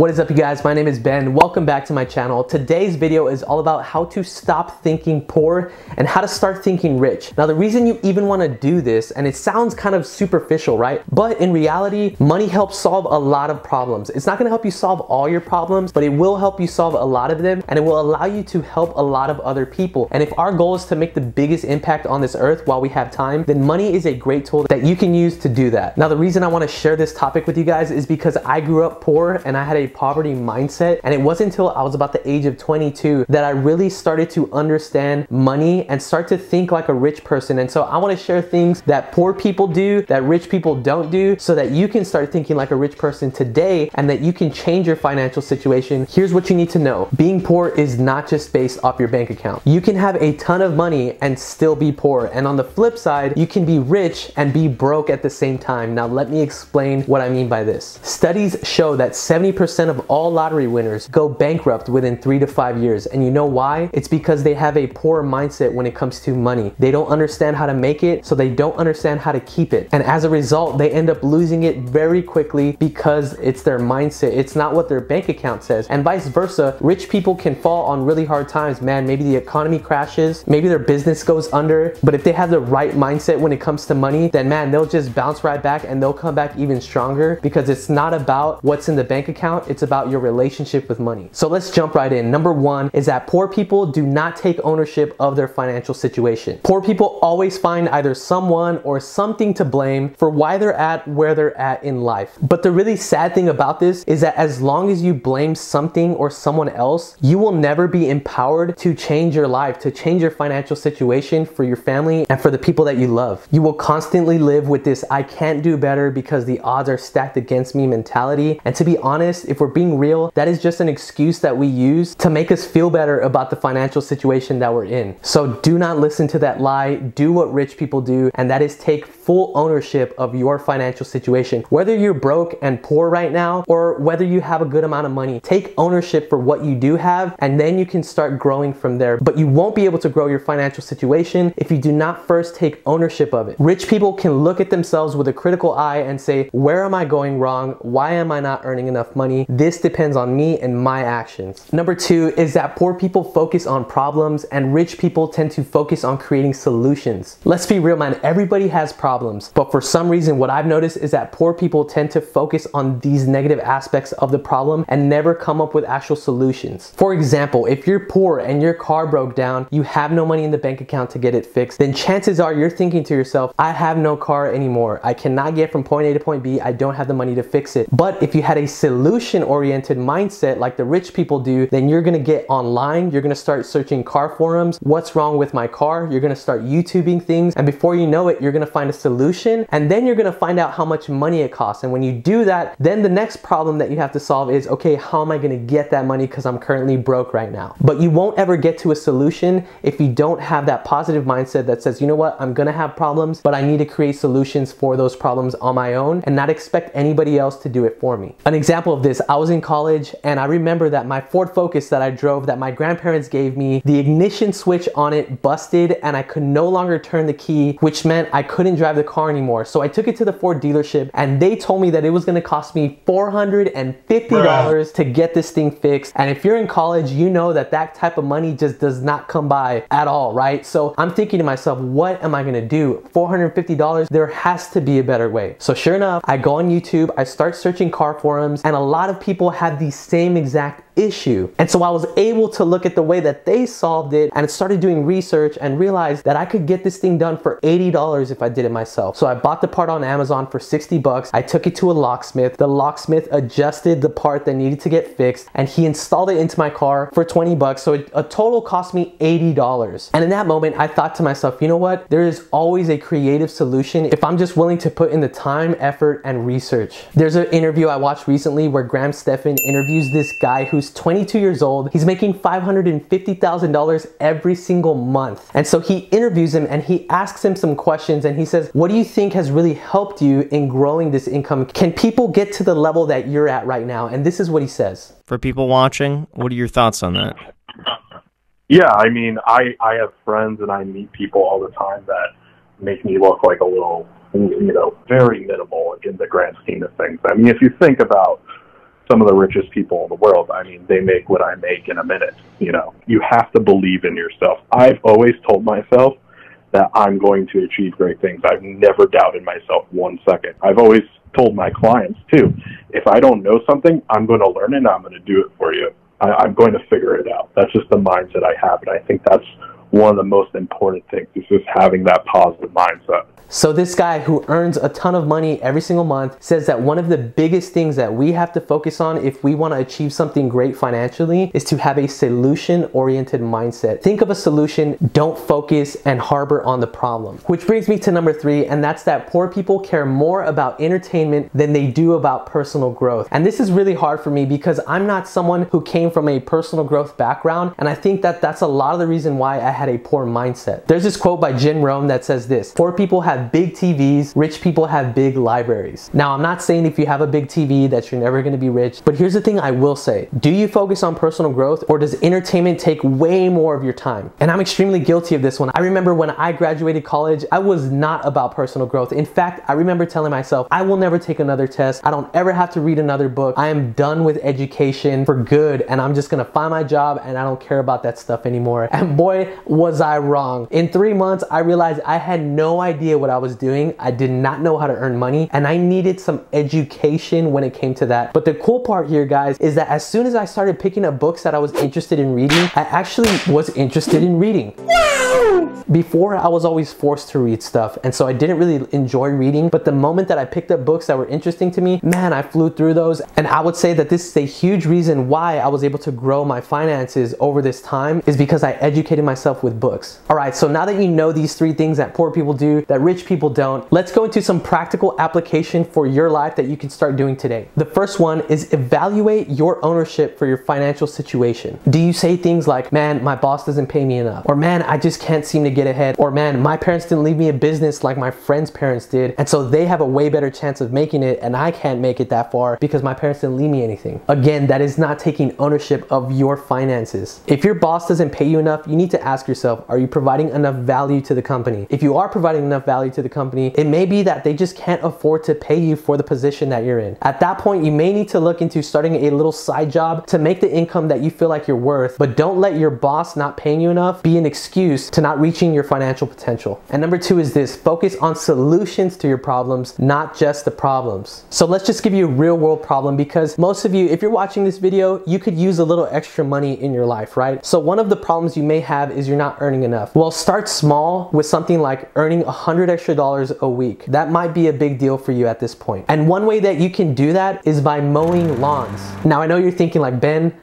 What is up, you guys? My name is Ben. Welcome back to my channel. Today's video is all about how to stop thinking poor and how to start thinking rich. Now, the reason you even want to do this, and it sounds kind of superficial, right? But in reality, money helps solve a lot of problems. It's not going to help you solve all your problems, but it will help you solve a lot of them, and it will allow you to help a lot of other people. And if our goal is to make the biggest impact on this earth while we have time, then money is a great tool that you can use to do that. Now, the reason I want to share this topic with you guys is because I grew up poor and I had a poverty mindset, and it wasn't until I was about the age of 22 that I really started to understand money and start to think like a rich person. And so I want to share things that poor people do that rich people don't do, so that you can start thinking like a rich person today and that you can change your financial situation. Here's what you need to know. Being poor is not just based off your bank account. You can have a ton of money and still be poor, and on the flip side, you can be rich and be broke at the same time. Now let me explain what I mean by this. Studies show that 70% of all lottery winners go bankrupt within 3 to 5 years. And you know why? It's because they have a poor mindset when it comes to money. They don't understand how to make it, so they don't understand how to keep it. And as a result, they end up losing it very quickly because it's their mindset. It's not what their bank account says. And vice versa, rich people can fall on really hard times. Man, maybe the economy crashes, maybe their business goes under, but if they have the right mindset when it comes to money, then man, they'll just bounce right back and they'll come back even stronger, because it's not about what's in the bank account, it's about your relationship with money. So let's jump right in. Number one is that poor people do not take ownership of their financial situation. Poor people always find either someone or something to blame for why they're at where they're at in life. But the really sad thing about this is that as long as you blame something or someone else, you will never be empowered to change your life, to change your financial situation for your family and for the people that you love. You will constantly live with this "I can't do better because the odds are stacked against me" mentality. And to be honest, if we're being real, that is just an excuse that we use to make us feel better about the financial situation that we're in. So do not listen to that lie. Do what rich people do, and that is take full ownership of your financial situation. Whether you're broke and poor right now, or whether you have a good amount of money, take ownership for what you do have, and then you can start growing from there. But you won't be able to grow your financial situation if you do not first take ownership of it. Rich people can look at themselves with a critical eye and say, where am I going wrong? Why am I not earning enough money? This depends on me and my actions. Number two is that poor people focus on problems and rich people tend to focus on creating solutions. Let's be real, man. Everybody has problems, but for some reason, what I've noticed is that poor people tend to focus on these negative aspects of the problem and never come up with actual solutions. For example, if you're poor and your car broke down, you have no money in the bank account to get it fixed, then chances are you're thinking to yourself, I have no car anymore. I cannot get from point A to point B. I don't have the money to fix it. But if you had a solution-oriented mindset like the rich people do, then you're gonna get online, you're gonna start searching car forums, what's wrong with my car? You're gonna start YouTubing things, and before you know it, you're gonna find a solution, and then you're gonna find out how much money it costs. And when you do that, then the next problem that you have to solve is, okay, how am I gonna get that money because I'm currently broke right now? But you won't ever get to a solution if you don't have that positive mindset that says, you know what, I'm gonna have problems, but I need to create solutions for those problems on my own and not expect anybody else to do it for me. An example of this, I was in college and I remember that my Ford Focus that I drove, that my grandparents gave me, the ignition switch on it busted and I could no longer turn the key, which meant I couldn't drive the car anymore. So I took it to the Ford dealership and they told me that it was gonna cost me $450 to get this thing fixed. And if you're in college, you know that that type of money just does not come by at all, right? So I'm thinking to myself, what am I gonna do? $450? There has to be a better way. So sure enough, I go on YouTube, I start searching car forums, and a lot of people have the same exact issue. And so I was able to look at the way that they solved it and started doing research and realized that I could get this thing done for $80 if I did it myself. So I bought the part on Amazon for 60 bucks. I took it to a locksmith. The locksmith adjusted the part that needed to get fixed and he installed it into my car for 20 bucks. So a total cost me $80. And in that moment, I thought to myself, you know what? There is always a creative solution if I'm just willing to put in the time, effort, and research. There's an interview I watched recently where Graham Stephan interviews this guy who's 22 years old. He's making $550,000 every single month. And so he interviews him and he asks him some questions and he says, what do you think has really helped you in growing this income? Can people get to the level that you're at right now? And this is what he says. For people watching, what are your thoughts on that? Yeah, I mean, I have friends and I meet people all the time that make me look like a little, very minimal in the grand scheme of things. I mean, if you think about some of the richest people in the world, I mean, they make what I make in a minute. You know, you have to believe in yourself. I've always told myself that I'm going to achieve great things. I've never doubted myself 1 second. I've always told my clients too, if I don't know something, I'm going to learn it and I'm going to do it for you. I'm going to figure it out. That's just the mindset I have. And I think that's one of the most important things, is just having that positive mindset. So this guy who earns a ton of money every single month says that one of the biggest things that we have to focus on if we want to achieve something great financially is to have a solution-oriented mindset. Think of a solution, don't focus and harbor on the problem. Which brings me to number 3, and that's that poor people care more about entertainment than they do about personal growth. And this is really hard for me because I'm not someone who came from a personal growth background, and I think that that's a lot of the reason why I had a poor mindset. There's this quote by Jim Rohn that says this: poor people have big TVs, rich people have big libraries. Now, I'm not saying if you have a big TV that you're never going to be rich, but here's the thing I will say. Do you focus on personal growth, or does entertainment take way more of your time? And I'm extremely guilty of this one. I remember when I graduated college, I was not about personal growth. In fact, I remember telling myself, I will never take another test. I don't ever have to read another book. I am done with education for good, and I'm just going to find my job, and I don't care about that stuff anymore. And boy, was I wrong. In 3 months, I realized I had no idea what I was doing. I did not know how to earn money, and I needed some education when it came to that. But the cool part here, guys, is that as soon as I started picking up books that I was interested in reading, I actually was interested in reading. Before, I was always forced to read stuff, and so I didn't really enjoy reading, but the moment that I picked up books that were interesting to me, man, I flew through those. And I would say that this is a huge reason why I was able to grow my finances over this time, is because I educated myself with books. All right, so now that you know these 3 things that poor people do, that rich people don't, let's go into some practical application for your life that you can start doing today. The first one is evaluate your ownership for your financial situation. Do you say things like, man, my boss doesn't pay me enough? Or man, I just can't seem to get ahead? Or man, my parents didn't leave me a business like my friend's parents did, and so they have a way better chance of making it, and I can't make it that far because my parents didn't leave me anything. Again, that is not taking ownership of your finances. If your boss doesn't pay you enough, you need to ask yourself, are you providing enough value to the company? If you are providing enough value to the company, it may be that they just can't afford to pay you for the position that you're in. At that point, you may need to look into starting a little side job to make the income that you feel like you're worth, but don't let your boss not paying you enough be an excuse to not reaching your financial potential. And number 2 is this: focus on solutions to your problems, not just the problems. So let's just give you a real world problem, because most of you, if you're watching this video, you could use a little extra money in your life, right? So one of the problems you may have is you're not earning enough. Well, start small with something like earning $100 extra a week. That might be a big deal for you at this point. And one way that you can do that is by mowing lawns. Now, I know you're thinking like, Ben,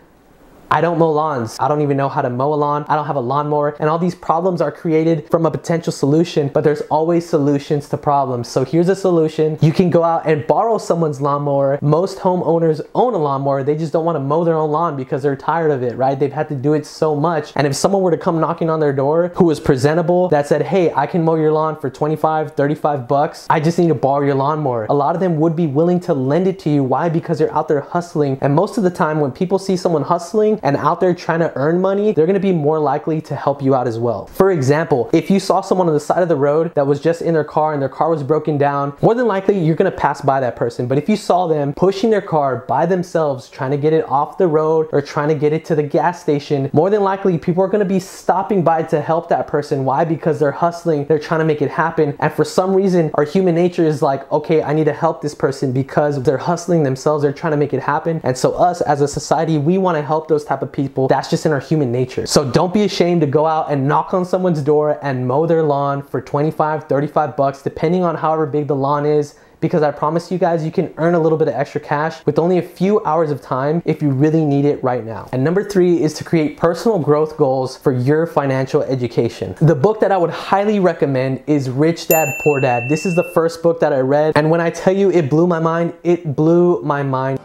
I don't mow lawns. I don't even know how to mow a lawn. I don't have a lawnmower. And all these problems are created from a potential solution, but there's always solutions to problems. So here's a solution. You can go out and borrow someone's lawnmower. Most homeowners own a lawnmower. They just don't want to mow their own lawn because they're tired of it, right? They've had to do it so much. And if someone were to come knocking on their door who was presentable, that said, hey, I can mow your lawn for 25, 35 bucks. I just need to borrow your lawnmower. A lot of them would be willing to lend it to you. Why? Because they're out there hustling. And most of the time when people see someone hustling and out there trying to earn money, they're gonna be more likely to help you out as well. For example, if you saw someone on the side of the road that was just in their car and their car was broken down, more than likely you're gonna pass by that person. But if you saw them pushing their car by themselves, trying to get it off the road or trying to get it to the gas station, more than likely people are gonna be stopping by to help that person. Why? Because they're hustling, they're trying to make it happen. And for some reason, our human nature is like, okay, I need to help this person because they're hustling themselves, they're trying to make it happen. And so us as a society, we wanna help those type of people. That's just in our human nature. So don't be ashamed to go out and knock on someone's door and mow their lawn for 25, 35 bucks, depending on however big the lawn is, because I promise you guys, you can earn a little bit of extra cash with only a few hours of time if you really need it right now. And number 3 is to create personal growth goals for your financial education. The book that I would highly recommend is Rich Dad, Poor Dad. This is the first book that I read, and when I tell you it blew my mind, it blew my mind.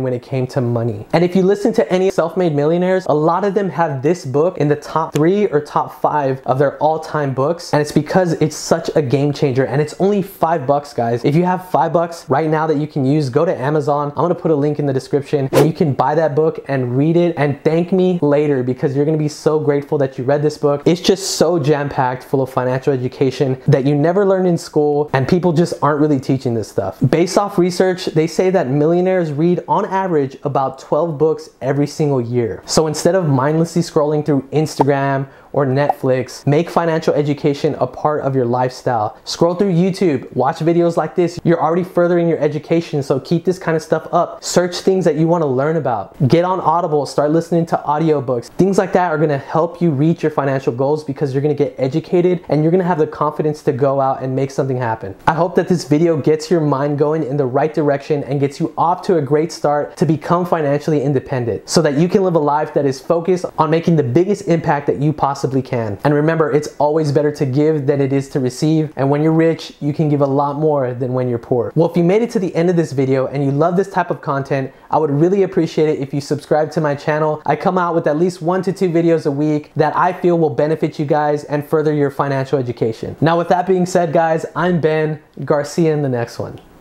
when it came to money. And if you listen to any self-made millionaires, a lot of them have this book in the top 3 or top 5 of their all-time books. And it's because it's such a game changer, and it's only $5, guys. If you have $5 right now that you can use, go to Amazon. I'm gonna put a link in the description and you can buy that book and read it and thank me later, because you're gonna be so grateful that you read this book. It's just so jam-packed full of financial education that you never learned in school, and people just aren't really teaching this stuff. Based off research, they say that millionaires read on average about 12 books every single year. So instead of mindlessly scrolling through Instagram or Netflix, make financial education a part of your lifestyle. Scroll through YouTube, watch videos like this. You're already furthering your education, so keep this kind of stuff up. Search things that you want to learn about. Get on Audible, start listening to audiobooks. Things like that are gonna help you reach your financial goals, because you're gonna get educated and you're gonna have the confidence to go out and make something happen. I hope that this video gets your mind going in the right direction and gets you off to a great start to become financially independent, so that you can live a life that is focused on making the biggest impact that you possibly can. And remember, it's always better to give than it is to receive. And when you're rich, you can give a lot more than when you're poor. Well, if you made it to the end of this video and you love this type of content, I would really appreciate it if you subscribe to my channel. I come out with at least 1 to 2 videos a week that I feel will benefit you guys and further your financial education. Now, with that being said, guys, I'm Ben. Garcia in the next one.